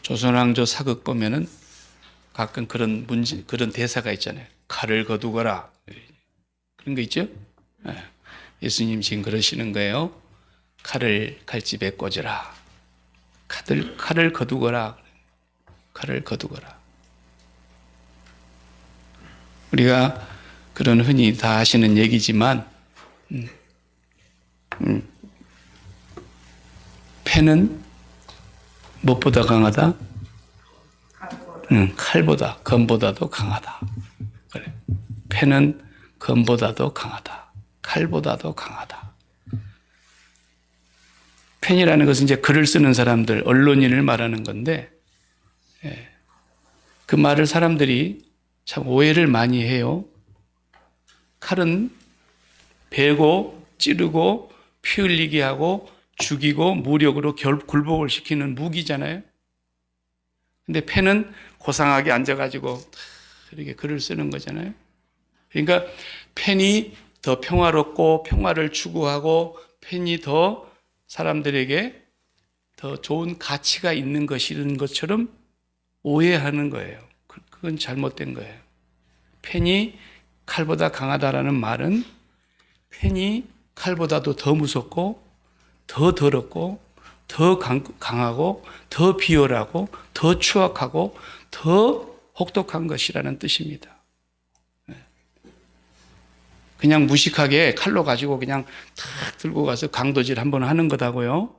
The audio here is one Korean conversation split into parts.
조선왕조 사극 보면은 가끔 그런 대사가 있잖아요. 칼을 거두거라. 그런 거 있죠? 예수님 지금 그러시는 거예요. 칼을 칼집에 꽂으라. 칼을 거두거라. 칼을 거두거라. 우리가 그런 흔히 다 하시는 얘기지만, 패는 무엇보다 강하다? 칼보다, 검보다도 강하다. 그래. 패는 검보다도 강하다. 칼보다도 강하다. 펜이라는 것은 이제 글을 쓰는 사람들, 언론인을 말하는 건데, 그 말을 사람들이 참 오해를 많이 해요. 칼은 베고, 찌르고, 피 흘리게 하고, 죽이고, 무력으로 굴복을 시키는 무기잖아요. 근데 펜은 고상하게 앉아가지고 이렇게 글을 쓰는 거잖아요. 그러니까 펜이 더 평화롭고 평화를 추구하고 펜이 더 사람들에게 더 좋은 가치가 있는 것처럼 오해하는 거예요. 그건 잘못된 거예요. 펜이 칼보다 강하다라는 말은 펜이 칼보다도 더 무섭고 더 더럽고 더 강하고 더 비열하고 더 추악하고 더 혹독한 것이라는 뜻입니다. 그냥 무식하게 칼로 가지고 그냥 탁 들고 가서 강도질 한번 하는 거다고요.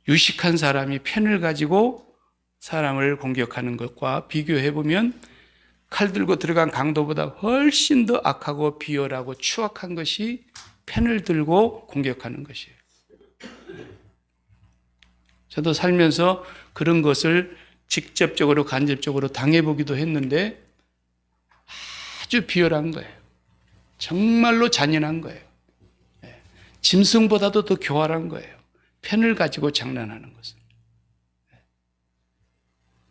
유식한 사람이 펜을 가지고 사람을 공격하는 것과 비교해보면 칼 들고 들어간 강도보다 훨씬 더 악하고 비열하고 추악한 것이 펜을 들고 공격하는 것이에요. 저도 살면서 그런 것을 직접적으로 간접적으로 당해보기도 했는데 아주 비열한 거예요. 정말로 잔인한 거예요. 짐승보다도 더 교활한 거예요. 펜을 가지고 장난하는 것은.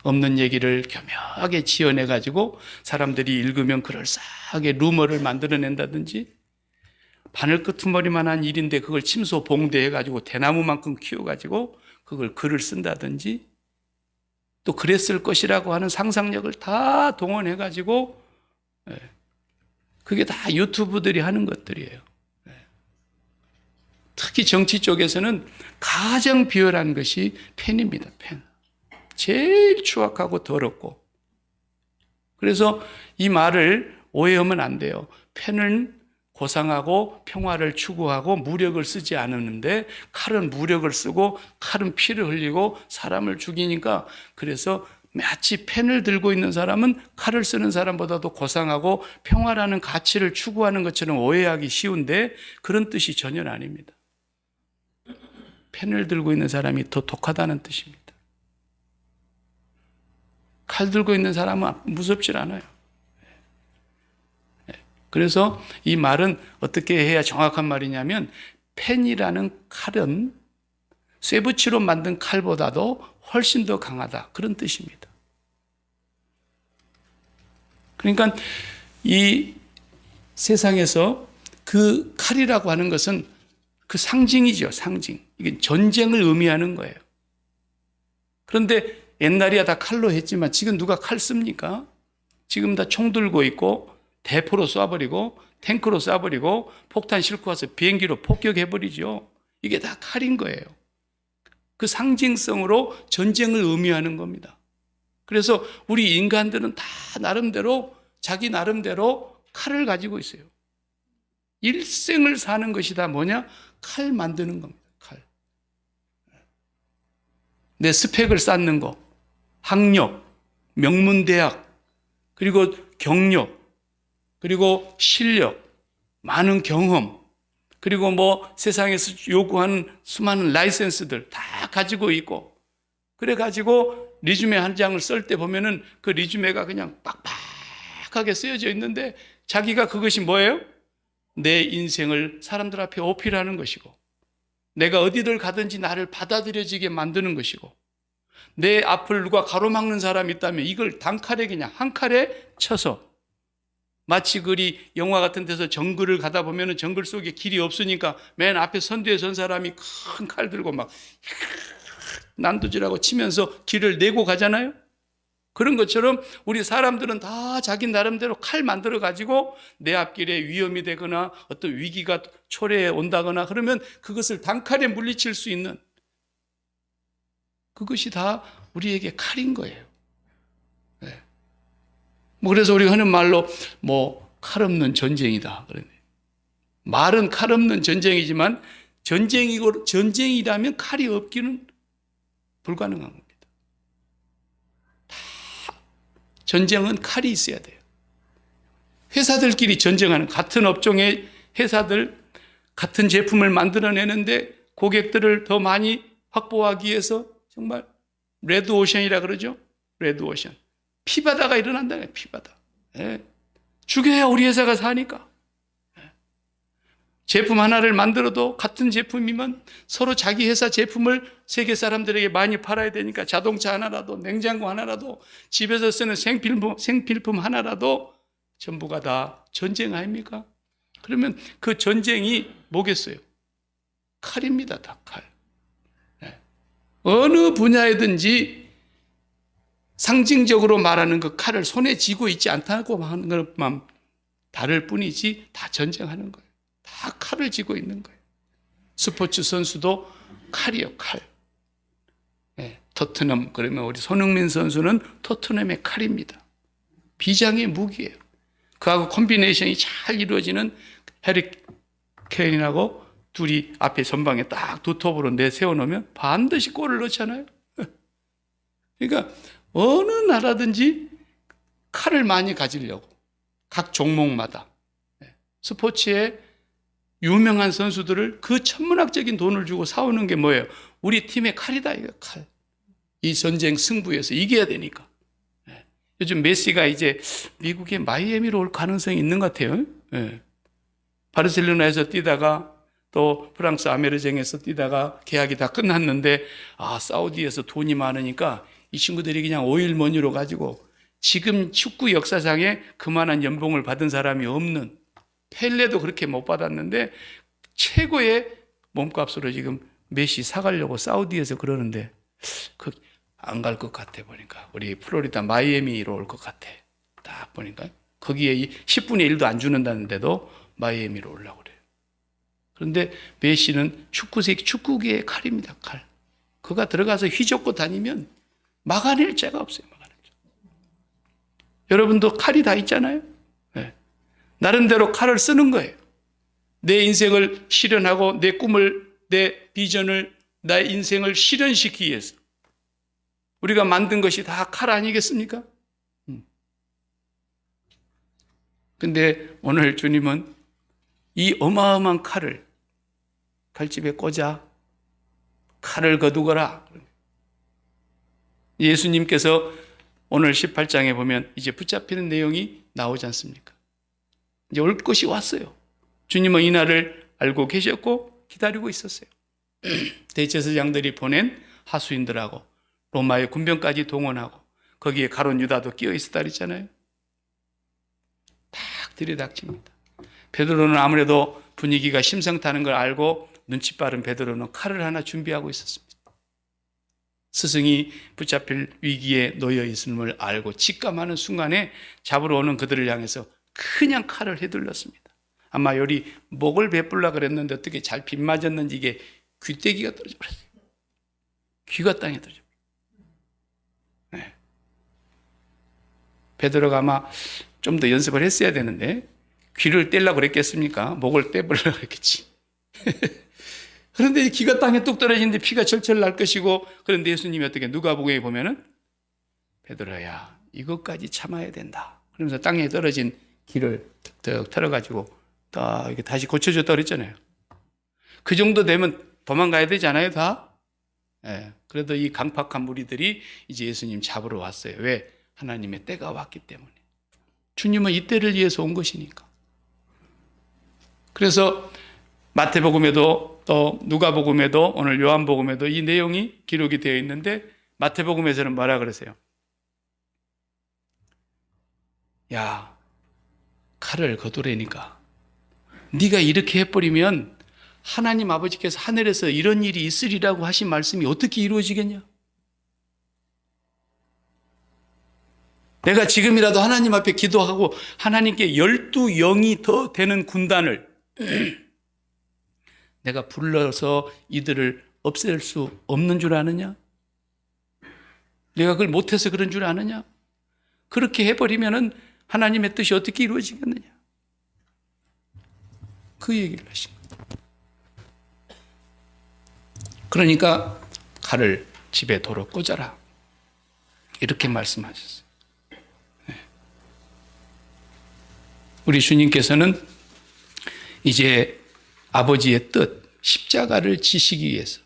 없는 얘기를 교묘하게 지어내가지고 사람들이 읽으면 그럴싸하게 루머를 만들어낸다든지, 바늘 끄트머리만한 일인데 그걸 침소 봉대해가지고 대나무만큼 키워가지고 그걸 글을 쓴다든지, 또 그랬을 것이라고 하는 상상력을 다 동원해가지고, 그게 다 유튜브들이 하는 것들이에요. 특히 정치 쪽에서는 가장 비열한 것이 펜입니다. 펜. 제일 추악하고 더럽고. 그래서 이 말을 오해하면 안 돼요. 펜은 고상하고 평화를 추구하고 무력을 쓰지 않았는데 칼은 무력을 쓰고 칼은 피를 흘리고 사람을 죽이니까, 그래서 마치 펜을 들고 있는 사람은 칼을 쓰는 사람보다도 고상하고 평화라는 가치를 추구하는 것처럼 오해하기 쉬운데 그런 뜻이 전혀 아닙니다. 펜을 들고 있는 사람이 더 독하다는 뜻입니다. 칼 들고 있는 사람은 무섭질 않아요. 그래서 이 말은 어떻게 해야 정확한 말이냐면, 펜이라는 칼은 쇠붙이로 만든 칼보다도 훨씬 더 강하다, 그런 뜻입니다. 그러니까 이 세상에서 그 칼이라고 하는 것은 그 상징이죠, 상징. 이게 전쟁을 의미하는 거예요. 그런데 옛날이야 다 칼로 했지만 지금 누가 칼 씁니까? 지금 다 총 들고 있고 대포로 쏴버리고 탱크로 쏴버리고 폭탄 싣고 와서 비행기로 폭격해버리죠. 이게 다 칼인 거예요. 그 상징성으로 전쟁을 의미하는 겁니다. 그래서 우리 인간들은 다 나름대로 자기 나름대로 칼을 가지고 있어요. 일생을 사는 것이 다 뭐냐? 칼 만드는 겁니다. 칼. 내 스펙을 쌓는 거, 학력, 명문대학, 그리고 경력, 그리고 실력, 많은 경험, 그리고 뭐 세상에서 요구하는 수많은 라이센스들 다 가지고 있고, 그래가지고 리주메 한 장을 쓸 때 보면은 그 리주메가 그냥 빡빡하게 쓰여져 있는데 자기가 그것이 뭐예요? 내 인생을 사람들 앞에 어필하는 것이고, 내가 어디를 가든지 나를 받아들여지게 만드는 것이고, 내 앞을 누가 가로막는 사람이 있다면 이걸 단칼에 그냥 한 칼에 쳐서, 마치 그리 영화 같은 데서 정글을 가다 보면 정글 속에 길이 없으니까 맨 앞에 선두에 선 사람이 큰 칼 들고 막 난도질하고 치면서 길을 내고 가잖아요. 그런 것처럼 우리 사람들은 다 자기 나름대로 칼 만들어 가지고 내 앞길에 위험이 되거나 어떤 위기가 초래해 온다거나 그러면 그것을 단칼에 물리칠 수 있는, 그것이 다 우리에게 칼인 거예요. 네. 그래서 우리가 하는 말로 칼 없는 전쟁이다. 말은 칼 없는 전쟁이지만 전쟁이라면 칼이 없기는 불가능한 겁니다. 전쟁은 칼이 있어야 돼요. 회사들끼리 전쟁하는, 같은 업종의 회사들 같은 제품을 만들어내는데 고객들을 더 많이 확보하기 위해서 정말 레드오션이라 그러죠. 레드오션. 피바다가 일어난다네. 피바다. 예. 죽여야 우리 회사가 사니까. 예. 제품 하나를 만들어도 같은 제품이면 서로 자기 회사 제품을 세계 사람들에게 많이 팔아야 되니까 자동차 하나라도, 냉장고 하나라도, 집에서 쓰는 생필품 하나라도 전부가 다 전쟁 아닙니까? 그러면 그 전쟁이 뭐겠어요? 칼입니다. 다 칼. 네. 어느 분야에든지 상징적으로 말하는 그 칼을 손에 쥐고 있지 않다고 하는 것만 다를 뿐이지 다 전쟁하는 거예요. 다 칼을 쥐고 있는 거예요. 스포츠 선수도 칼이요, 칼. 네. 토트넘, 그러면 우리 손흥민 선수는 토트넘의 칼입니다. 비장의 무기예요. 그하고 콤비네이션이 잘 이루어지는 해리 케인하고 둘이 앞에 전방에 딱 두 톱으로 내세워놓으면 반드시 골을 넣잖아요. 그러니까 어느 나라든지 칼을 많이 가지려고 각 종목마다 스포츠에 유명한 선수들을 그 천문학적인 돈을 주고 사오는 게 뭐예요? 우리 팀의 칼이다, 이거 칼. 이 전쟁 승부에서 이겨야 되니까. 요즘 메시가 이제 미국의 마이애미로 올 가능성이 있는 것 같아요. 바르셀로나에서 뛰다가 또 프랑스 아메르쟁에서 뛰다가 계약이 다 끝났는데 사우디에서 돈이 많으니까 이 친구들이 그냥 오일머니로 가지고 지금 축구 역사상에 그만한 연봉을 받은 사람이 없는, 펠레도 그렇게 못 받았는데 최고의 몸값으로 지금 메시 사가려고 사우디에서 그러는데 안 갈 것 같아 보니까. 우리 플로리다 마이애미로 올 것 같아. 딱 보니까 거기에 10분의 1도 안 주는다는데도 마이애미로 오려고 그래요. 그런데 메시는 축구계의 칼입니다. 칼. 그가 들어가서 휘젓고 다니면 막아낼 자가 없어요. 막아낼 자. 여러분도 칼이 다 있잖아요. 네. 나름대로 칼을 쓰는 거예요. 내 인생을 실현하고 내 꿈을, 내 비전을, 나의 인생을 실현시키기 위해서 우리가 만든 것이 다 칼 아니겠습니까? 근데 오늘 주님은 이 어마어마한 칼을 칼집에 꽂아 칼을 거두거라. 예수님께서 오늘 18장에 보면 이제 붙잡히는 내용이 나오지 않습니까? 이제 올 것이 왔어요. 주님은 이 날을 알고 계셨고 기다리고 있었어요. 대제사장들이 보낸 하수인들하고 로마의 군병까지 동원하고 거기에 가룟 유다도 끼어 있었다 그랬잖아요. 딱 들이닥칩니다. 베드로는 아무래도 분위기가 심상타는 걸 알고 눈치 빠른 베드로는 칼을 하나 준비하고 있었습니다. 스승이 붙잡힐 위기에 놓여 있음을 알고 직감하는 순간에 잡으러 오는 그들을 향해서 그냥 칼을 휘둘렀습니다. 아마 요리 목을 베풀라 그랬는데 어떻게 잘 빗맞았는지 이게 귀때기가 떨어져 버렸어요. 귀가 땅에 떨어져 버렸어요. 네. 베드로가 아마 좀 더 연습을 했어야 되는데 귀를 떼려고 그랬겠습니까? 목을 떼보려고 그랬겠지. 그런데 귀가 땅에 뚝 떨어지는데 피가 철철 날 것이고, 그런데 예수님이 어떻게 누가복음에 보면은 베드로야 이것까지 참아야 된다. 그러면서 땅에 떨어진 귀를 턱 털어가지고 딱 이렇게 다시 고쳐줬다 그랬잖아요. 그 정도 되면 도망가야 되지 않아요, 다? 예. 그래도 이 강팍한 무리들이 이제 예수님 잡으러 왔어요. 왜? 하나님의 때가 왔기 때문에. 주님은 이 때를 위해서 온 것이니까. 그래서 마태복음에도 또 누가복음에도 오늘 요한복음에도 이 내용이 기록이 되어 있는데 마태복음에서는 뭐라 그러세요? 야, 칼을 거두라니까. 네가 이렇게 해버리면 하나님 아버지께서 하늘에서 이런 일이 있으리라고 하신 말씀이 어떻게 이루어지겠냐? 내가 지금이라도 하나님 앞에 기도하고 하나님께 12영이 더 되는 군단을 내가 불러서 이들을 없앨 수 없는 줄 아느냐? 내가 그걸 못해서 그런 줄 아느냐? 그렇게 해버리면은 하나님의 뜻이 어떻게 이루어지겠느냐? 그 얘기를 하신 거예요. 그러니까 칼을 집에 도로 꽂아라. 이렇게 말씀하셨어요. 우리 주님께서는 이제 아버지의 뜻, 십자가를 지시기 위해서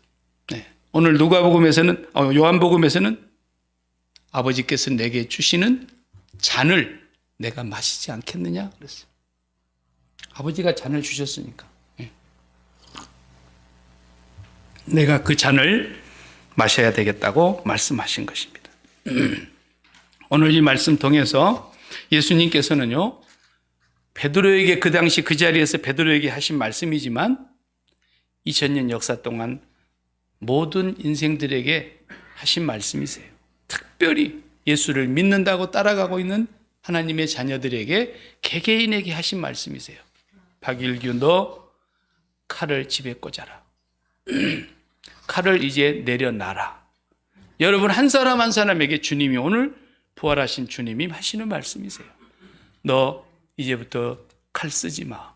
오늘 누가복음에서는 요한복음에서는 아버지께서 내게 주시는 잔을 내가 마시지 않겠느냐 그랬어요. 아버지가 잔을 주셨으니까 내가 그 잔을 마셔야 되겠다고 말씀하신 것입니다. 오늘 이 말씀 통해서 예수님께서는요, 베드로에게 그 당시 그 자리에서 베드로에게 하신 말씀이지만 2000년 역사 동안 모든 인생들에게 하신 말씀이세요. 특별히 예수를 믿는다고 따라가고 있는 하나님의 자녀들에게 개개인에게 하신 말씀이세요. 박일규, 너 칼을 집에 꽂아라. 칼을 이제 내려놔라. 여러분 한 사람 한 사람에게 주님이 오늘 부활하신 주님이 하시는 말씀이세요. 너 이제부터 칼 쓰지 마.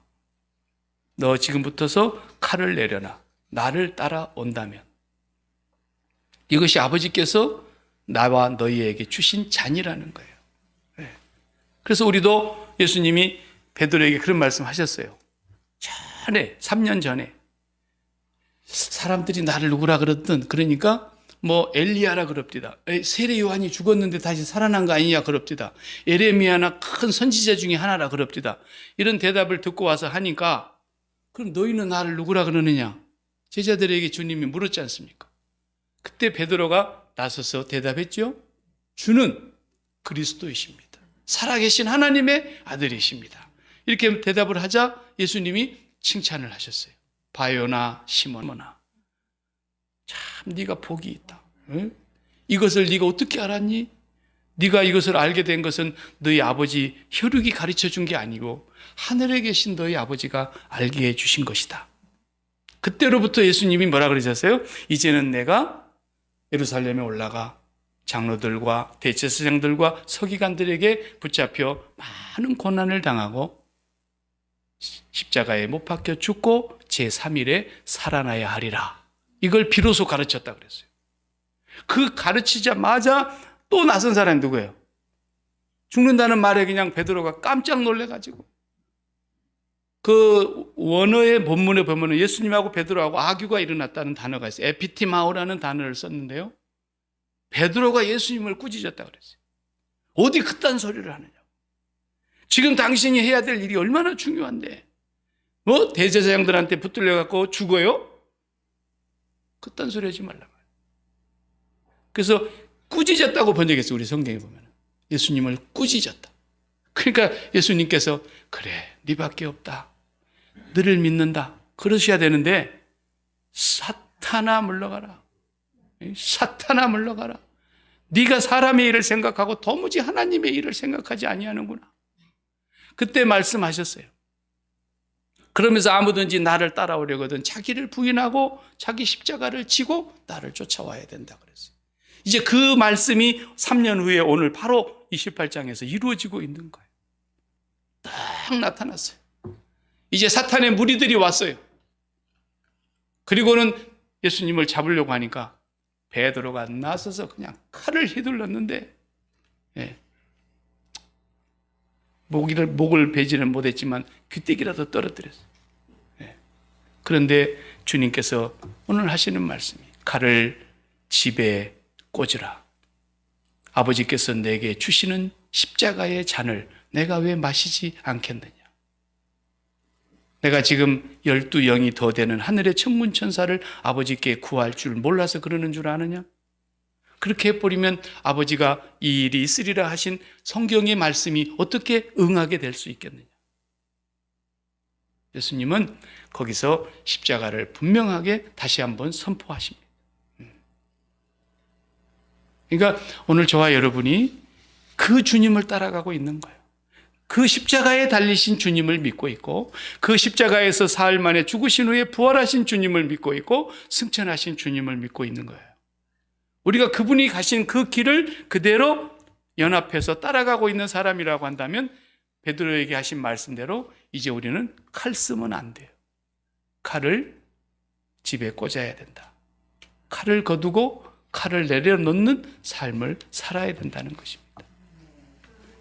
너 지금부터서 칼을 내려놔. 나를 따라온다면. 이것이 아버지께서 나와 너희에게 주신 잔이라는 거예요. 그래서 우리도 예수님이 베드로에게 그런 말씀 하셨어요. 전에 3년 전에 사람들이 나를 누구라 그러든 그러니까 뭐 엘리야라 그럽디다. 세례 요한이 죽었는데 다시 살아난 거 아니냐 그럽디다. 예레미야나 큰 선지자 중에 하나라 그럽디다. 이런 대답을 듣고 와서 하니까 그럼 너희는 나를 누구라 그러느냐? 제자들에게 주님이 물었지 않습니까? 그때 베드로가 나서서 대답했죠. 주는 그리스도이십니다. 살아계신 하나님의 아들이십니다. 이렇게 대답을 하자 예수님이 칭찬을 하셨어요. 바요나 시몬아, 참 네가 복이 있다. 응? 이것을 네가 어떻게 알았니? 네가 이것을 알게 된 것은 너희 아버지 혈육이 가르쳐 준 게 아니고 하늘에 계신 너희 아버지가 알게 해 주신 것이다. 그때로부터 예수님이 뭐라 그러셨어요? 이제는 내가 예루살렘에 올라가 장로들과 대제사장들과 서기관들에게 붙잡혀 많은 고난을 당하고 십자가에 못 박혀 죽고 제3일에 살아나야 하리라. 이걸 비로소 가르쳤다 그랬어요. 그 가르치자마자 또 나선 사람이 누구예요? 죽는다는 말에 그냥 베드로가 깜짝 놀래가지고 그 원어의 본문에 보면 예수님하고 베드로하고 악유가 일어났다는 단어가 있어요. 에피티마오라는 단어를 썼는데요. 베드로가 예수님을 꾸짖었다 그랬어요. 어디 그딴 소리를 하느냐고. 지금 당신이 해야 될 일이 얼마나 중요한데 뭐 대제사장들한테 붙들려갖고 죽어요? 그딴 소리 하지 말라. 그래서 꾸짖었다고 번역했어요. 우리 성경에 보면 예수님을 꾸짖었다. 그러니까 예수님께서 그래 네밖에 없다. 너를 믿는다. 그러셔야 되는데 사탄아 물러가라. 사탄아 물러가라. 네가 사람의 일을 생각하고 도무지 하나님의 일을 생각하지 아니하는구나. 그때 말씀하셨어요. 그러면서 아무든지 나를 따라오려거든 자기를 부인하고 자기 십자가를 지고 나를 쫓아와야 된다 그랬어요. 이제 그 말씀이 3년 후에 오늘 바로 28장에서 이루어지고 있는 거예요. 딱 나타났어요. 이제 사탄의 무리들이 왔어요. 그리고는 예수님을 잡으려고 하니까 베드로가 나서서 그냥 칼을 휘둘렀는데 목을 베지는 못했지만 귀때기라도 떨어뜨렸어요. 그런데 주님께서 오늘 하시는 말씀이 칼을 집에 꽂으라. 아버지께서 내게 주시는 십자가의 잔을 내가 왜 마시지 않겠느냐. 내가 지금 12영이 더 되는 하늘의 천군천사를 아버지께 구할 줄 몰라서 그러는 줄 아느냐? 그렇게 해버리면 아버지가 이 일이 있으리라 하신 성경의 말씀이 어떻게 응하게 될 수 있겠느냐? 예수님은 거기서 십자가를 분명하게 다시 한번 선포하십니다. 그러니까 오늘 저와 여러분이 그 주님을 따라가고 있는 거예요. 그 십자가에 달리신 주님을 믿고 있고, 그 십자가에서 사흘 만에 죽으신 후에 부활하신 주님을 믿고 있고, 승천하신 주님을 믿고 있는 거예요. 우리가 그분이 가신 그 길을 그대로 연합해서 따라가고 있는 사람이라고 한다면 베드로에게 하신 말씀대로 이제 우리는 칼 쓰면 안 돼요. 칼을 집에 꽂아야 된다. 칼을 거두고 칼을 내려놓는 삶을 살아야 된다는 것입니다.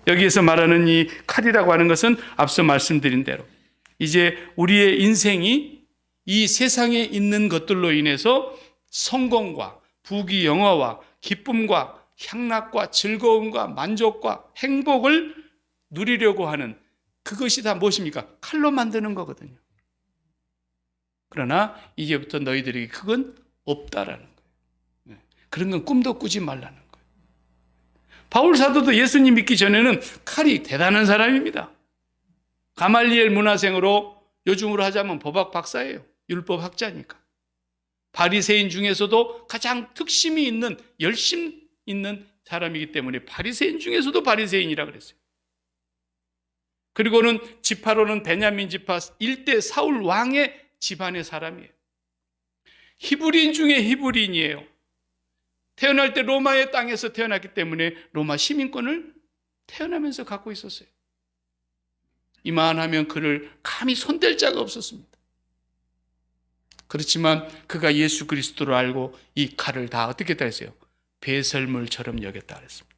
여기에서 말하는 이 칼이라고 하는 것은 앞서 말씀드린 대로 이제 우리의 인생이 이 세상에 있는 것들로 인해서 성공과 부귀영화와 기쁨과 향락과 즐거움과 만족과 행복을 누리려고 하는 그것이 다 무엇입니까? 칼로 만드는 거거든요. 그러나 이제부터 너희들에게 그건 없다라는 거예요. 그런 건 꿈도 꾸지 말라는 거예요. 바울 사도도 예수님 믿기 전에는 칼이 대단한 사람입니다. 가말리엘 문화생으로 요즘으로 하자면 법학 박사예요. 율법 학자니까. 바리새인 중에서도 가장 특심이 있는 열심 있는 사람이기 때문에 바리새인 중에서도 바리새인이라 그랬어요. 그리고는 지파로는 베냐민 지파 일대 사울 왕의 집안의 사람이에요. 히브리인 중에 히브리인이에요. 태어날 때 로마의 땅에서 태어났기 때문에 로마 시민권을 태어나면서 갖고 있었어요. 이만하면 그를 감히 손댈 자가 없었습니다. 그렇지만 그가 예수 그리스도를 알고 이 칼을 다 어떻게 했다 했어요? 배설물처럼 여겼다 그랬습니다.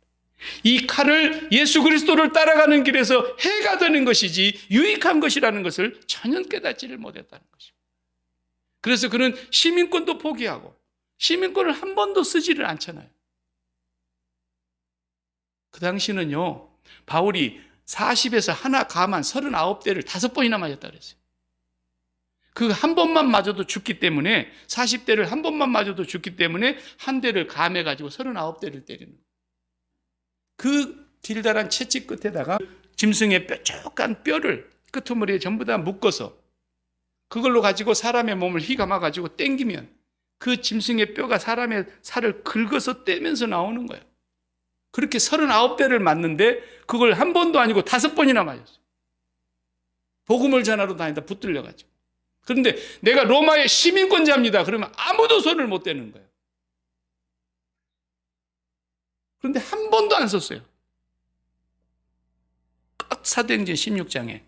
이 칼을 예수 그리스도를 따라가는 길에서 해가 되는 것이지 유익한 것이라는 것을 전혀 깨닫지를 못했다는 것입니다. 그래서 그는 시민권도 포기하고 시민권을 한 번도 쓰지를 않잖아요. 그 당시는요, 바울이 40에서 하나 가만 39대를 5번이나 맞았다 그랬어요. 그 한 번만 맞아도 죽기 때문에 40대를 한 번만 맞아도 죽기 때문에 한 대를 감해가지고 39대를 때리는 거예요. 그 길다란 채찍 끝에다가 짐승의 뾰족한 뼈를 끄트머리에 전부 다 묶어서 그걸로 가지고 사람의 몸을 휘감아가지고 땡기면 그 짐승의 뼈가 사람의 살을 긁어서 떼면서 나오는 거예요. 그렇게 39대를 맞는데 그걸 한 번도 아니고 5번이나 맞았어요. 복음을 전하러 다니다 붙들려가지고. 그런데 내가 로마의 시민권자입니다. 그러면 아무도 손을 못 대는 거예요. 그런데 한 번도 안 썼어요. 사도행전 16장에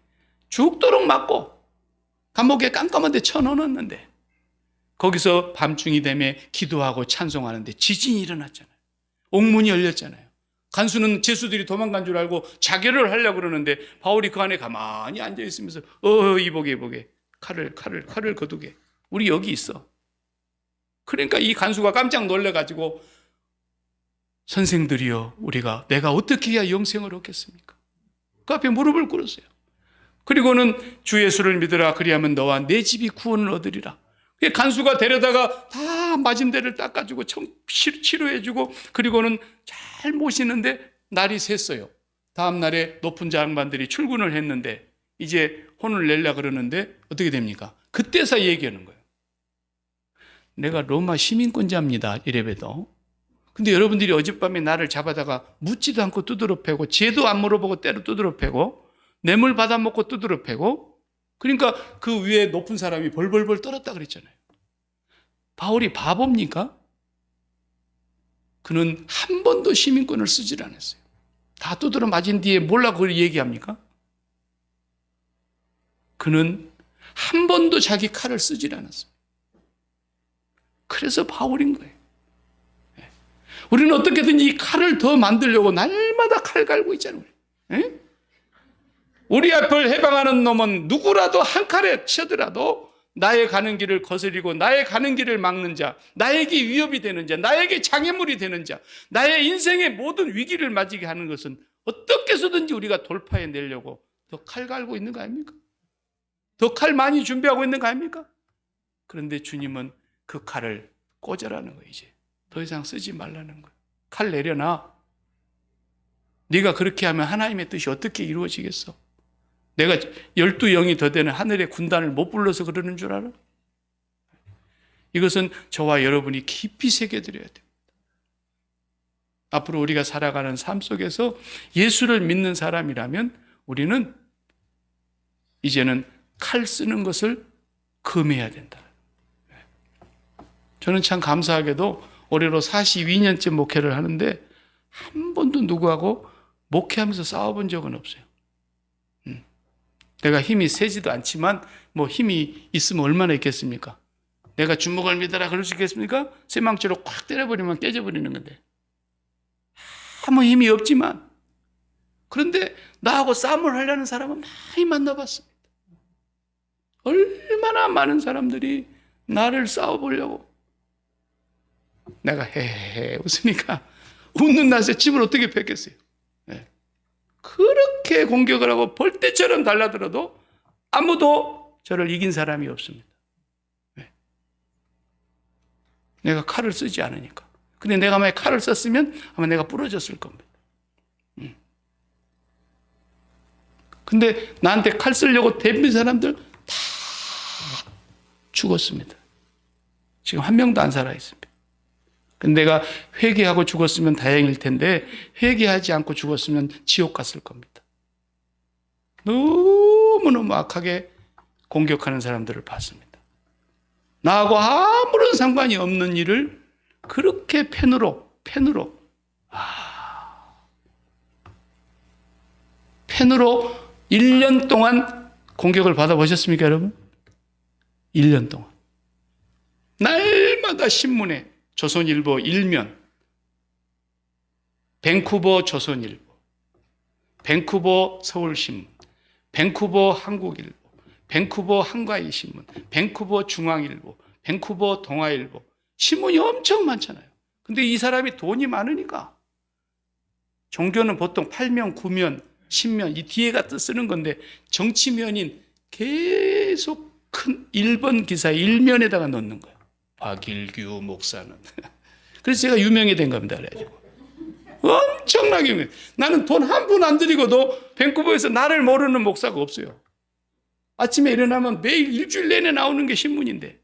죽도록 맞고 감옥에 깜깜한 데 쳐넣었는데 거기서 밤중이 되매 기도하고 찬송하는데 지진이 일어났잖아요. 옥문이 열렸잖아요. 간수는 죄수들이 도망간 줄 알고 자결을 하려고 그러는데 바울이 그 안에 가만히 앉아 있으면서 이보게 칼을 거두게. 우리 여기 있어. 그러니까 이 간수가 깜짝 놀래가지고 선생들이여 내가 어떻게 해야 영생을 얻겠습니까? 그 앞에 무릎을 꿇었어요. 그리고는 주 예수를 믿으라. 그리하면 너와 내 집이 구원을 얻으리라. 간수가 데려다가 다 맞은 데를 닦아주고 치료해주고 그리고는 잘 모시는데 날이 샜어요. 다음 날에 높은 장관들이 출근을 했는데 이제 혼을 내려 그러는데 어떻게 됩니까? 그때서 얘기하는 거예요. 내가 로마 시민권자입니다. 이래봬도. 근데 여러분들이 어젯밤에 나를 잡아다가 묻지도 않고 두드러 패고 죄도 안 물어보고 때로 두드러 패고 뇌물 받아먹고 두드러 패고 그러니까 그 위에 높은 사람이 벌벌벌 떨었다 그랬잖아요. 바울이 바보입니까? 그는 한 번도 시민권을 쓰질 않았어요. 다 두드러 맞은 뒤에 몰라고 그걸 얘기합니까? 그는 한 번도 자기 칼을 쓰질 않았어요. 그래서 바울인 거예요. 우리는 어떻게든지 이 칼을 더 만들려고 날마다 칼 갈고 있잖아요. 우리 앞을 해방하는 놈은 누구라도 한 칼에 치더라도 나의 가는 길을 거스리고 나의 가는 길을 막는 자, 나에게 위협이 되는 자, 나에게 장애물이 되는 자, 나의 인생의 모든 위기를 맞이게 하는 것은 어떻게 해서든지 우리가 돌파해내려고 더 칼 갈고 있는 거 아닙니까? 더 칼 많이 준비하고 있는 거 아닙니까? 그런데 주님은 그 칼을 꽂으라는 거예요. 이제 더 이상 쓰지 말라는 거예요. 칼 내려놔. 네가 그렇게 하면 하나님의 뜻이 어떻게 이루어지겠어? 내가 12영이 더 되는 하늘의 군단을 못 불러서 그러는 줄 알아? 이것은 저와 여러분이 깊이 새겨드려야 됩니다. 앞으로 우리가 살아가는 삶 속에서 예수를 믿는 사람이라면 우리는 이제는 칼 쓰는 것을 금해야 된다. 저는 참 감사하게도 올해로 42년째 목회를 하는데 한 번도 누구하고 목회하면서 싸워본 적은 없어요. 내가 힘이 세지도 않지만 뭐 힘이 있으면 얼마나 있겠습니까? 내가 주먹을 믿어라 그럴 수 있겠습니까? 쇠망치로 콱 때려버리면 깨져버리는 건데. 아무 힘이 없지만, 그런데 나하고 싸움을 하려는 사람은 많이 만나봤습니다. 얼마나 많은 사람들이 나를 싸워보려고. 내가 헤헤헤 웃으니까 웃는 낯에 침을 어떻게 뱉겠어요? 네. 그렇게 공격을 하고 벌떼처럼 달라들어도 아무도 저를 이긴 사람이 없습니다. 네. 내가 칼을 쓰지 않으니까. 근데 내가 만약 칼을 썼으면 아마 내가 부러졌을 겁니다. 근데 나한테 칼 쓰려고 대빈 사람들 다 죽었습니다. 지금 한 명도 안 살아있습니다. 근데 내가 회개하고 죽었으면 다행일 텐데 회개하지 않고 죽었으면 지옥 갔을 겁니다. 너무너무 악하게 공격하는 사람들을 봤습니다. 나하고 아무런 상관이 없는 일을 그렇게 펜으로 펜으로 1년 동안 공격을 받아보셨습니까, 여러분? 1년 동안. 날마다 신문에 조선일보 1면, 밴쿠버 조선일보, 밴쿠버 서울신문, 밴쿠버 한국일보, 밴쿠버 한가위 신문, 밴쿠버 중앙일보, 밴쿠버 동아일보. 신문이 엄청 많잖아요. 근데 이 사람이 돈이 많으니까 종교는 보통 8면, 9면, 10면 이 뒤에가 쓰는 건데 정치면인 계속 큰 1번 기사 1면에다가 넣는 거예요. 박일규 목사는. 그래서 제가 유명이 된 겁니다. 그래가지고 엄청나게 유명해. 나는 돈 한 푼 안 들이고도 밴쿠버에서 나를 모르는 목사가 없어요. 아침에 일어나면 매일 일주일 내내 나오는 게 신문인데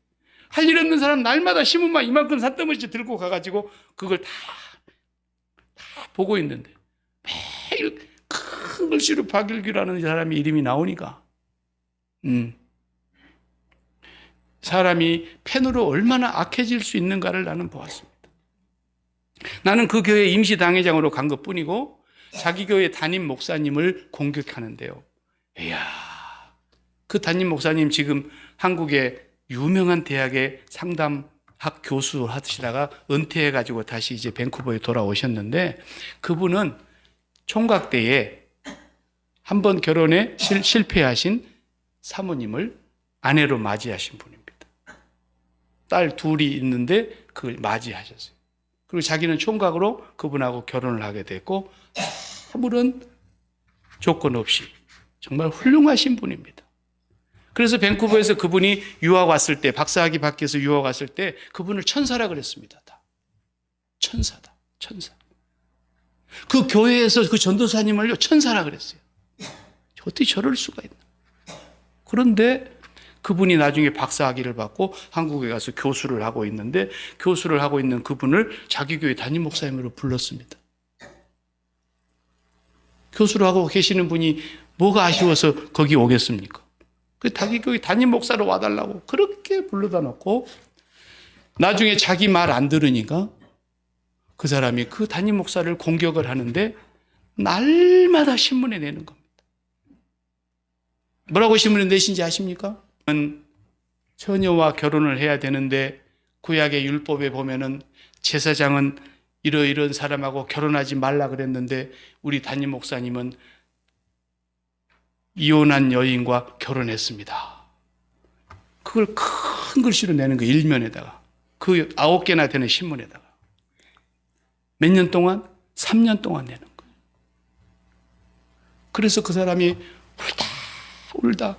할 일 없는 사람 날마다 신문만 이만큼 산더미씩 들고 가가지고 그걸 다 보고 있는데 매일 큰 글씨로 박일규라는 사람의 이름이 나오니까 사람이 펜으로 얼마나 악해질 수 있는가를 나는 보았습니다. 나는 그 교회 임시당회장으로 간 것뿐이고 자기 교회 담임 목사님을 공격하는데요. 이야, 그 담임 목사님 지금 한국의 유명한 대학의 상담학 교수 하시다가 은퇴해가지고 다시 이제 밴쿠버에 돌아오셨는데 그분은 총각 때에 한 번 결혼에 실패하신 사모님을 아내로 맞이하신 분입니다. 딸 둘이 있는데 그걸 맞이하셨어요. 그리고 자기는 총각으로 그분하고 결혼을 하게 됐고 아무런 조건 없이 정말 훌륭하신 분입니다. 그래서 밴쿠버에서 그분이 유학 왔을 때 박사학위 받기 위해서 유학 왔을 때 그분을 천사라 그랬습니다. 다. 천사다. 천사. 그 교회에서 그 전도사님을요 천사라 그랬어요. 어떻게 저럴 수가 있나. 그런데 그분이 나중에 박사학위를 받고 한국에 가서 교수를 하고 있는데 교수를 하고 있는 그분을 자기 교회 담임 목사님으로 불렀습니다. 교수를 하고 계시는 분이 뭐가 아쉬워서 거기 오겠습니까? 그 자기 교회 담임 목사로 와달라고 그렇게 불러다 놓고 나중에 자기 말 안 들으니까 그 사람이 그 담임 목사를 공격을 하는데 날마다 신문에 내는 겁니다. 뭐라고 신문에 내신지 아십니까? 처녀와 결혼을 해야 되는데 구약의 율법에 보면은 제사장은 이런 사람하고 결혼하지 말라 그랬는데 우리 담임 목사님은 이혼한 여인과 결혼했습니다. 그걸 큰 글씨로 내는 거 일면에다가 그 9개나 되는 신문에다가 몇 년 동안? 3년 동안 내는 거예요. 그래서 그 사람이 울다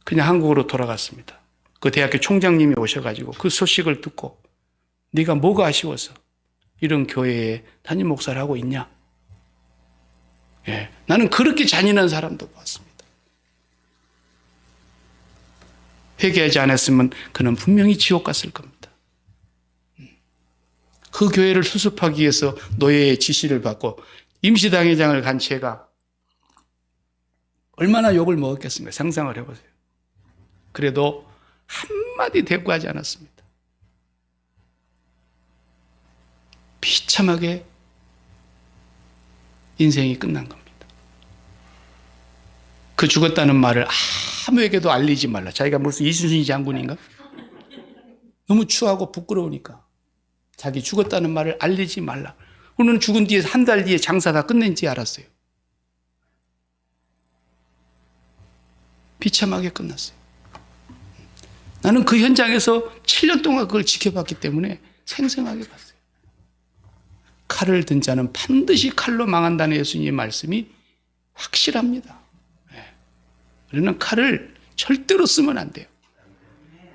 그냥 한국으로 돌아갔습니다. 그 대학교 총장님이 오셔가지고 그 소식을 듣고 네가 뭐가 아쉬워서 이런 교회에 담임 목사를 하고 있냐? 예, 나는 그렇게 잔인한 사람도 봤습니다. 회개하지 않았으면 그는 분명히 지옥 갔을 겁니다. 그 교회를 수습하기 위해서 노예의 지시를 받고 임시당회장을 간 제가 얼마나 욕을 먹었겠습니까? 상상을 해보세요. 그래도 한마디 대꾸하지 않았습니다. 비참하게 인생이 끝난 겁니다. 그 죽었다는 말을 아무에게도 알리지 말라. 자기가 무슨 이순신 장군인가? 너무 추하고 부끄러우니까 자기 죽었다는 말을 알리지 말라. 오늘 죽은 뒤에 한 달 뒤에 장사 다 끝낸지 알았어요. 비참하게 끝났어요. 나는 그 현장에서 7년 동안 그걸 지켜봤기 때문에 생생하게 봤어요. 칼을 든 자는 반드시 칼로 망한다는 예수님의 말씀이 확실합니다. 우리는 칼을 절대로 쓰면 안 돼요.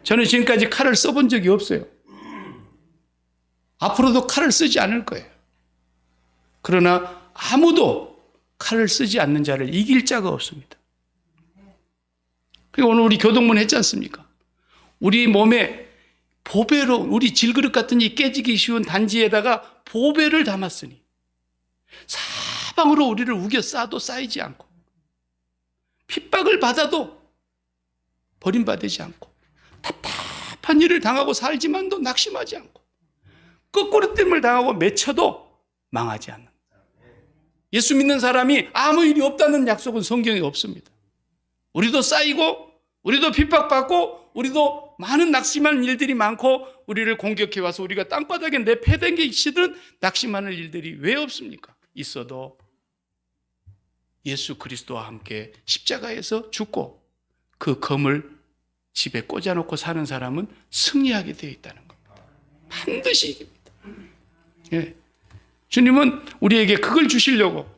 저는 지금까지 칼을 써본 적이 없어요. 앞으로도 칼을 쓰지 않을 거예요. 그러나 아무도 칼을 쓰지 않는 자를 이길 자가 없습니다. 그리고 오늘 우리 교동문 했지 않습니까? 우리 몸에 보배로, 우리 질그릇 같은 이 깨지기 쉬운 단지에다가 보배를 담았으니 사방으로 우리를 우겨 싸도 쌓이지 않고 핍박을 받아도 버림받지 않고 답답한 일을 당하고 살지만도 낙심하지 않고 거꾸로됨을 당하고 맺혀도 망하지 않는, 예수 믿는 사람이 아무 일이 없다는 약속은 성경에 없습니다. 우리도 쌓이고 우리도 핍박받고 우리도 많은 낙심하는 일들이 많고 우리를 공격해 와서 우리가 땅바닥에 내패된 게 있으든 낙심하는 일들이 왜 없습니까? 있어도 예수 그리스도와 함께 십자가에서 죽고 그 검을 집에 꽂아놓고 사는 사람은 승리하게 되어 있다는 겁니다. 반드시 이깁니다. 예. 주님은 우리에게 그걸 주시려고,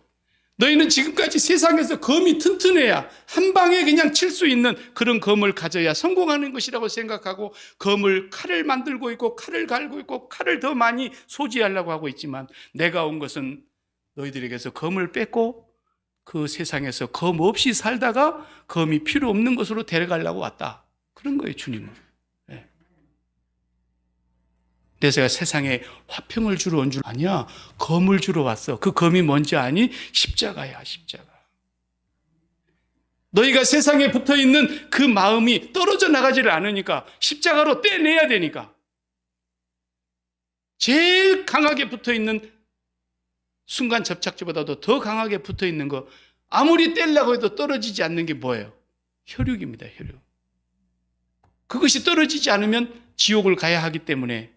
너희는 지금까지 세상에서 검이 튼튼해야 한 방에 그냥 칠 수 있는 그런 검을 가져야 성공하는 것이라고 생각하고 칼을 만들고 있고 칼을 갈고 있고 칼을 더 많이 소지하려고 하고 있지만, 내가 온 것은 너희들에게서 검을 뺏고 그 세상에서 검 없이 살다가 검이 필요 없는 것으로 데려가려고 왔다. 그런 거예요, 주님은. 내가 세상에 화평을 주러 온 줄 아니야. 검을 주러 왔어. 그 검이 뭔지 아니? 십자가야, 십자가. 너희가 세상에 붙어있는 그 마음이 떨어져 나가지를 않으니까 십자가로 떼내야 되니까. 제일 강하게 붙어있는 순간 접착제보다도 더 강하게 붙어있는 거, 아무리 떼려고 해도 떨어지지 않는 게 뭐예요? 혈육입니다, 혈육. 그것이 떨어지지 않으면 지옥을 가야 하기 때문에,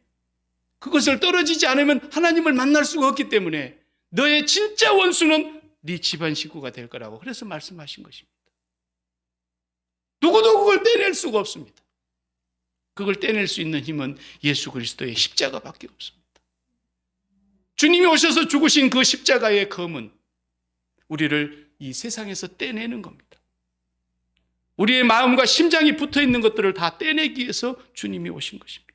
그것을 떨어지지 않으면 하나님을 만날 수가 없기 때문에 너의 진짜 원수는 네 집안 식구가 될 거라고 그래서 말씀하신 것입니다. 누구도 그걸 떼낼 수가 없습니다. 그걸 떼낼 수 있는 힘은 예수 그리스도의 십자가밖에 없습니다. 주님이 오셔서 죽으신 그 십자가의 검은 우리를 이 세상에서 떼내는 겁니다. 우리의 마음과 심장이 붙어있는 것들을 다 떼내기 위해서 주님이 오신 것입니다.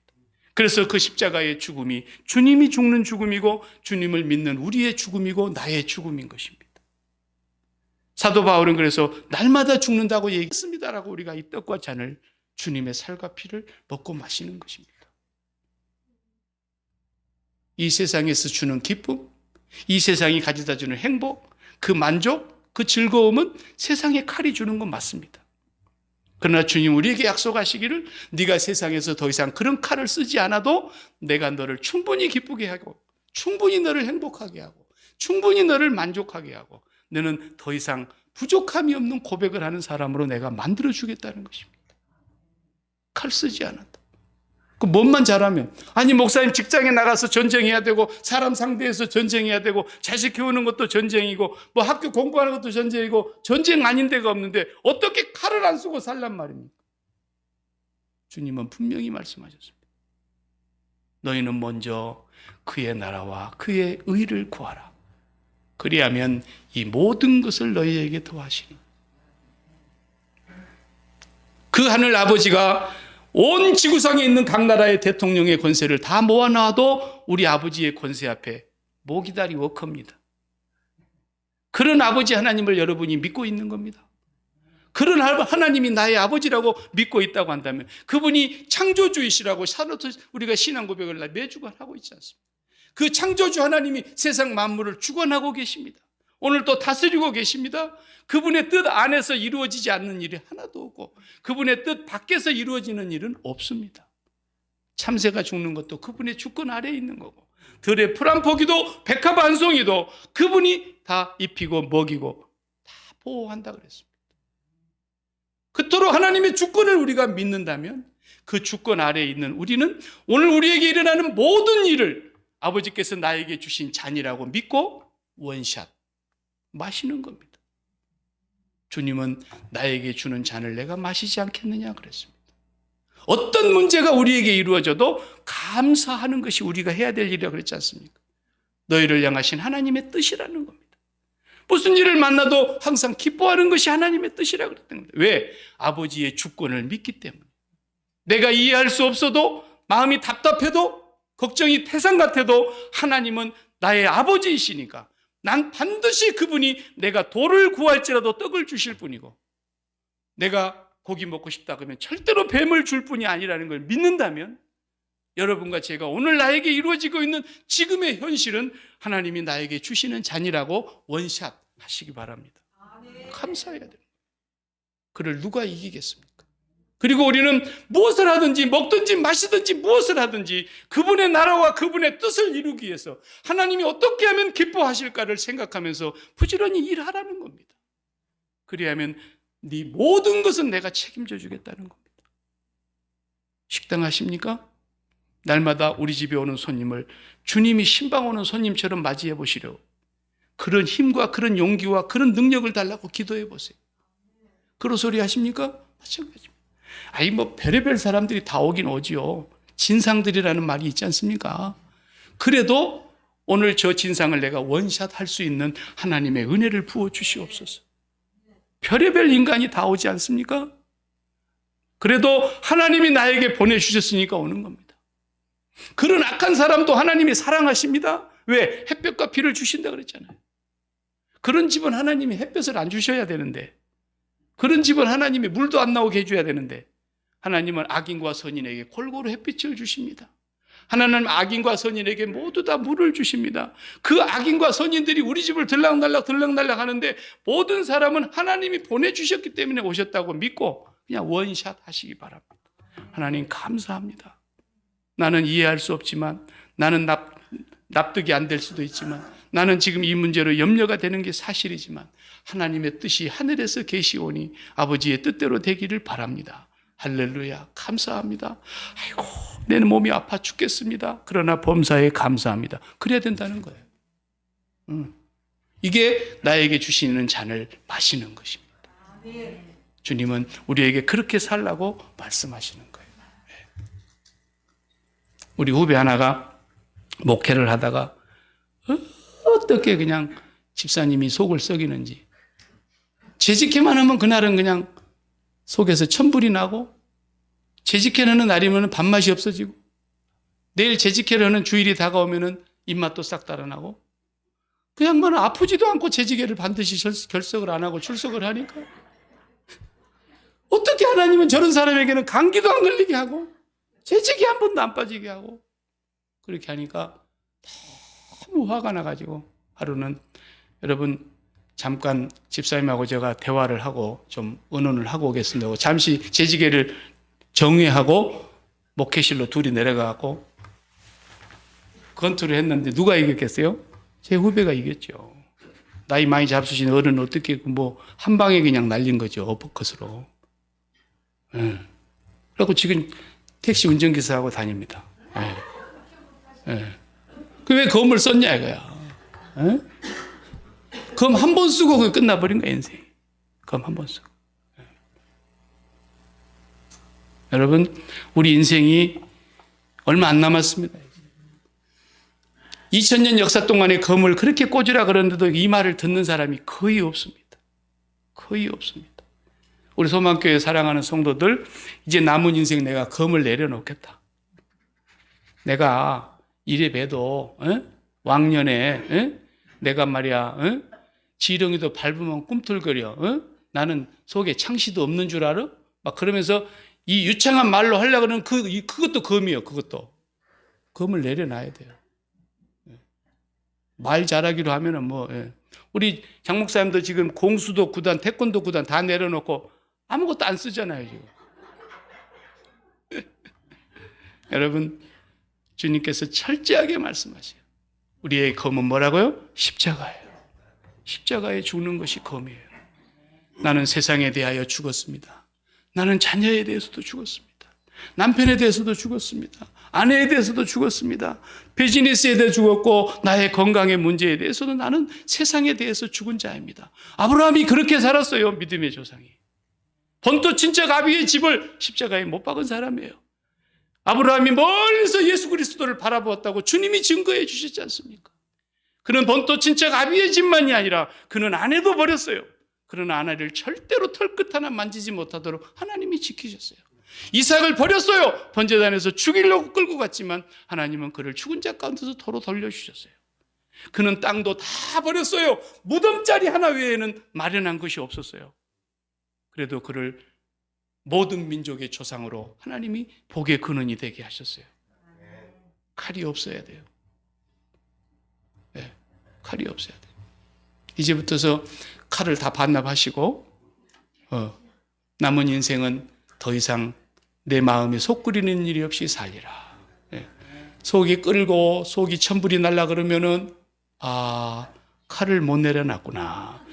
그래서 그 십자가의 죽음이 주님이 죽는 죽음이고 주님을 믿는 우리의 죽음이고 나의 죽음인 것입니다. 사도 바울은 그래서 날마다 죽는다고 얘기했습니다라고 우리가 이 떡과 잔을, 주님의 살과 피를 먹고 마시는 것입니다. 이 세상에서 주는 기쁨, 이 세상이 가져다 주는 행복, 그 만족, 그 즐거움은 세상의 칼이 주는 건 맞습니다. 그러나 주님 우리에게 약속하시기를, 네가 세상에서 더 이상 그런 칼을 쓰지 않아도 내가 너를 충분히 기쁘게 하고 충분히 너를 행복하게 하고 충분히 너를 만족하게 하고 너는 더 이상 부족함이 없는 고백을 하는 사람으로 내가 만들어주겠다는 것입니다. 칼 쓰지 않아도. 그 뭔만 잘하면, 아니 목사님 직장에 나가서 전쟁해야 되고 사람 상대해서 전쟁해야 되고 자식 키우는 것도 전쟁이고 뭐 학교 공부하는 것도 전쟁이고 전쟁 아닌 데가 없는데 어떻게 칼을 안 쓰고 살란 말입니까? 주님은 분명히 말씀하셨습니다. 너희는 먼저 그의 나라와 그의 의를 구하라. 그리하면 이 모든 것을 너희에게 더하시니. 그 하늘 아버지가 온 지구상에 있는 각 나라의 대통령의 권세를 다 모아놔도 우리 아버지의 권세 앞에 모기다리 워커입니다. 그런 아버지 하나님을 여러분이 믿고 있는 겁니다. 그런 하나님이 나의 아버지라고 믿고 있다고 한다면 그분이 창조주이시라고 우리가 신앙 고백을 매주간 하고 있지 않습니까? 그 창조주 하나님이 세상 만물을 주관하고 계십니다. 오늘 또 다스리고 계십니다. 그분의 뜻 안에서 이루어지지 않는 일이 하나도 없고 그분의 뜻 밖에서 이루어지는 일은 없습니다. 참새가 죽는 것도 그분의 주권 아래에 있는 거고 들의 풀 한 포기도 백합 한 송이도 그분이 다 입히고 먹이고 다 보호한다 그랬습니다. 그토록 하나님의 주권을 우리가 믿는다면 그 주권 아래에 있는 우리는 오늘 우리에게 일어나는 모든 일을 아버지께서 나에게 주신 잔이라고 믿고 원샷 마시는 겁니다. 주님은 나에게 주는 잔을 내가 마시지 않겠느냐 그랬습니다. 어떤 문제가 우리에게 이루어져도 감사하는 것이 우리가 해야 될 일이라고 그랬지 않습니까? 너희를 향하신 하나님의 뜻이라는 겁니다. 무슨 일을 만나도 항상 기뻐하는 것이 하나님의 뜻이라고 그랬던 겁니다. 왜? 아버지의 주권을 믿기 때문에. 내가 이해할 수 없어도 마음이 답답해도 걱정이 태산 같아도 하나님은 나의 아버지이시니까 난 반드시 그분이 내가 돌을 구할지라도 떡을 주실 분이고 내가 고기 먹고 싶다 그러면 절대로 뱀을 줄 뿐이 아니라는 걸 믿는다면 여러분과 제가 오늘 나에게 이루어지고 있는 지금의 현실은 하나님이 나에게 주시는 잔이라고 원샷 하시기 바랍니다. 감사해야 됩니다. 그를 누가 이기겠습니까? 그리고 우리는 무엇을 하든지 먹든지 마시든지 무엇을 하든지 그분의 나라와 그분의 뜻을 이루기 위해서 하나님이 어떻게 하면 기뻐하실까를 생각하면서 부지런히 일하라는 겁니다. 그리하면 네 모든 것은 내가 책임져 주겠다는 겁니다. 식당 하십니까? 날마다 우리 집에 오는 손님을 주님이 신방 오는 손님처럼 맞이해 보시려 그런 힘과 그런 용기와 그런 능력을 달라고 기도해 보세요. 그런 소리 하십니까? 마찬가지입니다. 아이 뭐 별의별 사람들이 다 오긴 오지요. 진상들이라는 말이 있지 않습니까? 그래도 오늘 저 진상을 내가 원샷 할 수 있는 하나님의 은혜를 부어 주시옵소서. 별의별 인간이 다 오지 않습니까? 그래도 하나님이 나에게 보내주셨으니까 오는 겁니다. 그런 악한 사람도 하나님이 사랑하십니다. 왜? 햇볕과 비를 주신다 그랬잖아요. 그런 집은 하나님이 햇볕을 안 주셔야 되는데 그런 집은 하나님이 물도 안 나오게 해줘야 되는데 하나님은 악인과 선인에게 골고루 햇빛을 주십니다. 하나님은 악인과 선인에게 모두 다 물을 주십니다. 그 악인과 선인들이 우리 집을 들락날락 하는데 모든 사람은 하나님이 보내주셨기 때문에 오셨다고 믿고 그냥 원샷 하시기 바랍니다. 하나님 감사합니다. 나는 이해할 수 없지만 나는 납득이 안 될 수도 있지만 나는 지금 이 문제로 염려가 되는 게 사실이지만 하나님의 뜻이 하늘에서 계시오니 아버지의 뜻대로 되기를 바랍니다. 할렐루야 감사합니다. 아이고 내 몸이 아파 죽겠습니다. 그러나 범사에 감사합니다. 그래야 된다는 거예요. 이게 나에게 주시는 잔을 마시는 것입니다. 주님은 우리에게 그렇게 살라고 말씀하시는 거예요. 우리 후배 하나가 목회를 하다가 어떻게 그냥 집사님이 속을 썩이는지 재직회만 하면 그날은 그냥 속에서 천불이 나고 재직회를 하는 날이면 밥맛이 없어지고 내일 재직회를 하는 주일이 다가오면 입맛도 싹 달아나고 그 양반은 아프지도 않고 재직회를 반드시 결석을 안 하고 출석을 하니까 어떻게 하나님은 저런 사람에게는 감기도 안 걸리게 하고 재직이 한 번도 안 빠지게 하고 그렇게 하니까 너무 화가 나가지고 하루는 여러분 잠깐 집사님하고 제가 대화를 하고 좀 의논을 하고 오겠습니다 하고 잠시 재직회를 정회하고 목회실로 둘이 내려가고 건투를 했는데 누가 이겼겠어요? 제 후배가 이겼죠. 나이 많이 잡수신 어른은 어떻게 뭐 한 방에 그냥 날린 거죠. 어퍼컷으로. 그래갖고 지금 택시 운전기사하고 다닙니다. 그 왜 검을 썼냐 이거야. 검 한 번 쓰고 그게 끝나버린 거야 인생. 검 한 번 쓰고. 여러분 우리 인생이 얼마 안 남았습니다. 2000년 역사 동안에 검을 그렇게 꽂으라 그러는데도 이 말을 듣는 사람이 거의 없습니다. 거의 없습니다. 우리 소망교회 사랑하는 성도들 이제 남은 인생 내가 검을 내려놓겠다. 내가 이래 봬도 왕년에 내가 말이야 지렁이도 밟으면 꿈틀거려 나는 속에 창시도 없는 줄 알아? 막 그러면서 이 유창한 말로 하려고 하는 그것도 검이에요. 그것도. 검을 내려놔야 돼요. 말 잘하기로 하면은 뭐, 우리 장 목사님도 지금 공수도 구단, 태권도 구단 다 내려놓고 아무것도 안 쓰잖아요, 지금. 여러분, 주님께서 철저하게 말씀하세요. 우리의 검은 뭐라고요? 십자가예요. 십자가에 죽는 것이 검이에요. 나는 세상에 대하여 죽었습니다. 나는 자녀에 대해서도 죽었습니다. 남편에 대해서도 죽었습니다. 아내에 대해서도 죽었습니다. 비즈니스에 대해 죽었고 나의 건강의 문제에 대해서도 나는 세상에 대해서 죽은 자입니다. 아브라함이 그렇게 살았어요. 믿음의 조상이. 본토 친척 아비의 집을 십자가에 못 박은 사람이에요. 아브라함이 멀리서 예수 그리스도를 바라보았다고 주님이 증거해 주셨지 않습니까? 그는 본토 친척 아비의 집만이 아니라 그는 아내도 버렸어요. 그러나 아내를 절대로 털끝 하나 만지지 못하도록 하나님이 지키셨어요. 이삭을 버렸어요. 번제단에서 죽이려고 끌고 갔지만 하나님은 그를 죽은 자 가운데서 도로 돌려주셨어요. 그는 땅도 다 버렸어요. 무덤자리 하나 외에는 마련한 것이 없었어요. 그래도 그를 모든 민족의 조상으로 하나님이 복의 근원이 되게 하셨어요. 칼이 없어야 돼요. 네, 칼이 없어야 돼요. 이제부터서 칼을 다 반납하시고 남은 인생은 더 이상 내 마음에 속 끓이는 일이 없이 살리라. 네. 속이 끓고 속이 천불이 날라 그러면은 칼을 못 내려놨구나.